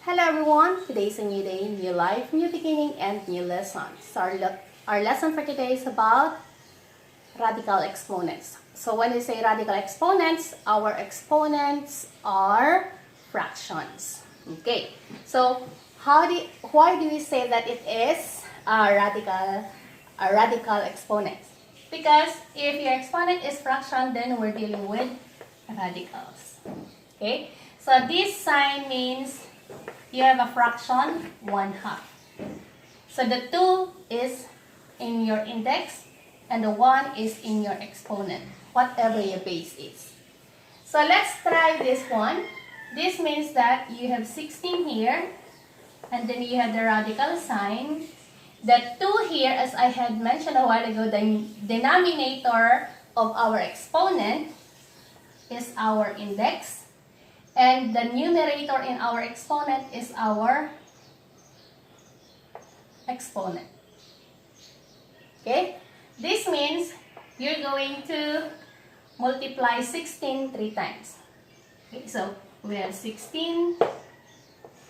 Hello everyone, today is a new day, new life, new beginning, and new lessons. So our lesson for today is about radical exponents. So when we say radical exponents, our exponents are fractions. Okay, so why do we say that it is a radical exponent? Because if your exponent is fraction, then we're dealing with radicals. Okay, so this sign means you have a fraction 1/2. So the 2 is in your index and the 1 is in your exponent, whatever your base is. So let's try this one. This means that you have 16 here and then you have the radical sign. The 2 here, as I had mentioned a while ago, the denominator of our exponent is our index. And the numerator in our exponent is our exponent. Okay? This means you're going to multiply 16 3 times. Okay, so we have 16,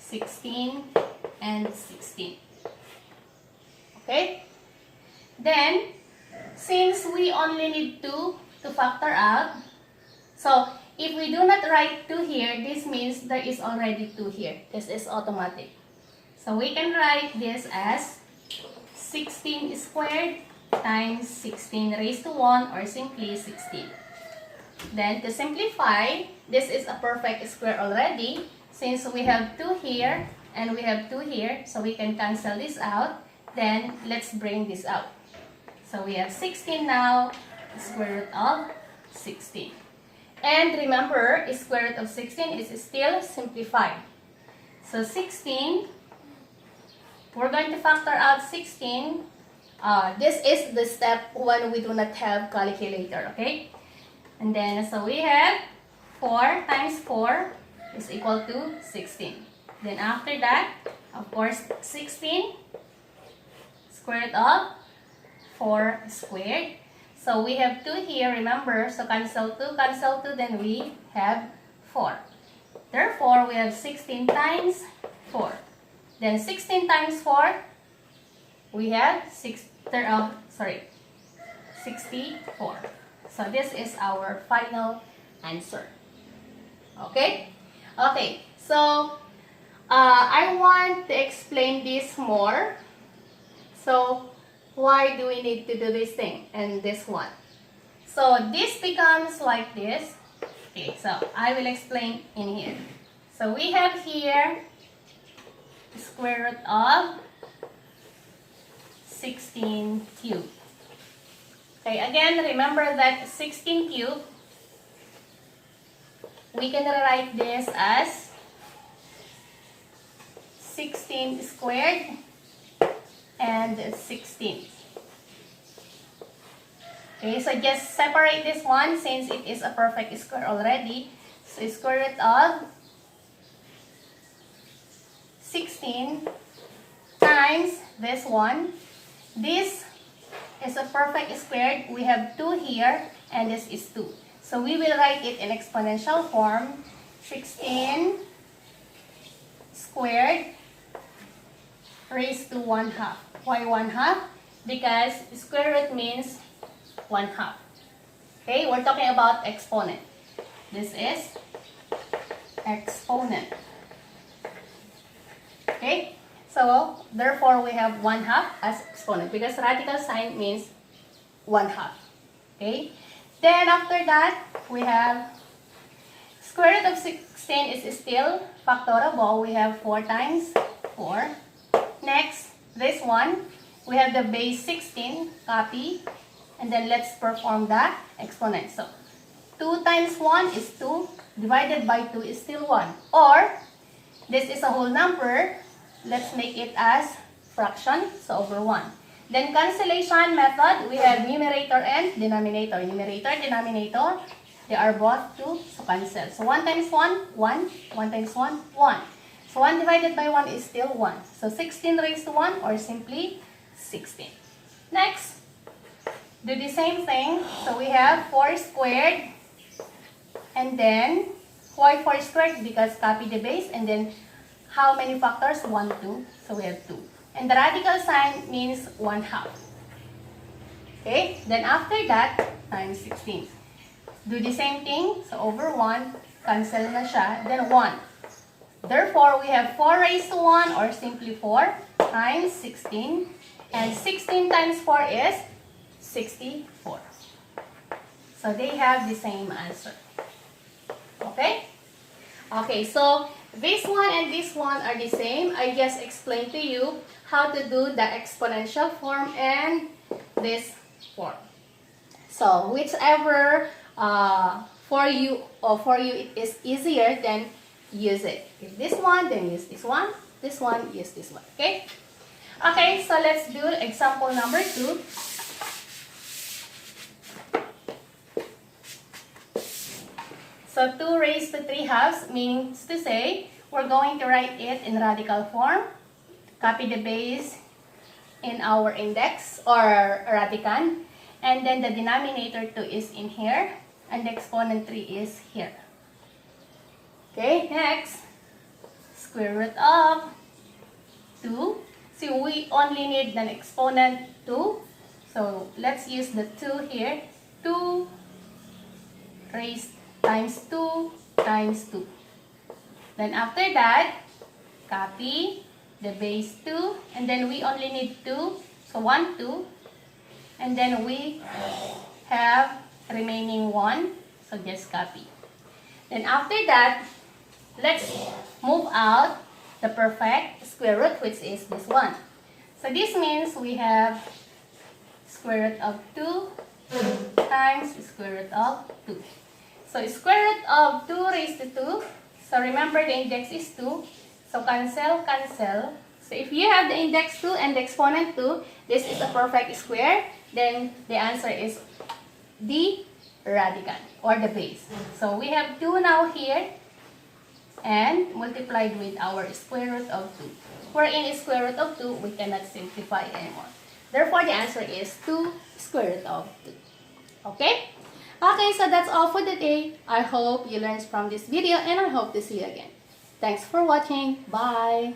16, and 16. Okay? Then, since we only need 2 to factor out, so if we do not write 2 here, this means there is already 2 here. This is automatic. So we can write this as 16 squared times 16 raised to 1 or simply 16. Then to simplify, this is a perfect square already. Since we have 2 here and we have 2 here, so we can cancel this out. Then let's bring this out. So we have 16 now, square root of 16. And remember, square root of 16 is still simplified. So 16, we're going to factor out 16. This is the step when we do not have calculator, okay? And then, so we have 4 times 4 is equal to 16. Then after that, of course, 16, square root of 4 squared. So we have 2 here, remember, so cancel 2, then we have 4. Therefore, we have 16 times 4. Then 16 times 4, we have 64. So this is our final answer. Okay? Okay, so I want to explain this more. So why do we need to do this thing and this one? So this becomes like this. Okay, so I will explain in here. So we have here square root of 16 cubed. Okay, again, remember that 16 cubed, we can write this as 16 squared and 16. Okay, so just separate this one since it is a perfect square already. So square root of 16 times this one. This is a perfect square. We have 2 here and this is 2. So we will write it in exponential form. 16 squared raised to 1/2. Why 1/2? Because square root means 1/2. Okay, we're talking about exponent. This is exponent. Okay, so therefore we have 1/2 as exponent because radical sign means 1/2. Okay, then after that we have square root of 16 is still factorable. We have 4 times 4. Next, this one, we have the base 16, copy, and then let's perform the exponent. So, 2 times 1 is 2, divided by 2 is still 1. Or, this is a whole number, let's make it as fraction, so over 1. Then, cancellation method, we have numerator and denominator. Numerator, denominator, they are both 2, so cancel. So, 1 times 1, 1, 1 times 1, 1. So 1 divided by 1 is still 1. So 16 raised to 1 or simply 16. Next, do the same thing. So we have 4 squared and then why 4 squared? Because copy the base and then how many factors? 1, 2. So we have 2. And the radical sign means 1/2. Okay? Then after that, times 16. Do the same thing. So over 1, cancel na siya. Then 1. Therefore, we have 4 raised to 1 or simply 4 times 16. And 16 times 4 is 64. So they have the same answer. Okay? Okay, so this one and this one are the same. I just explained to you how to do the exponential form and this form. So whichever for you it is easier, then use it. If this one, then use this one. This one, use this one. Okay? Okay, so let's do example number 2. So 2 raised to 3/2 means to say we're going to write it in radical form. Copy the base in our index or radicand. And then the denominator 2 is in here. And the exponent 3 is here. Okay, next. Square root of 2. So we only need an exponent 2. So let's use the 2 here. 2 raised times 2 times 2. Then after that, copy the base 2. And then we only need 2. So 1, 2. And then we have remaining 1. So just copy. Then after that, let's move out the perfect square root, which is this one. So this means we have square root of 2 times square root of 2. So square root of 2 raised to 2. So remember the index is 2. So cancel, cancel. So if you have the index 2 and the exponent 2, this is a perfect square. Then the answer is the radicand or the base. So we have 2 now here and multiplied with our square root of 2. Wherein square root of 2, we cannot simplify anymore. Therefore, the answer is 2 square root of 2. Okay? Okay, so that's all for today. I hope you learned from this video and I hope to see you again. Thanks for watching. Bye!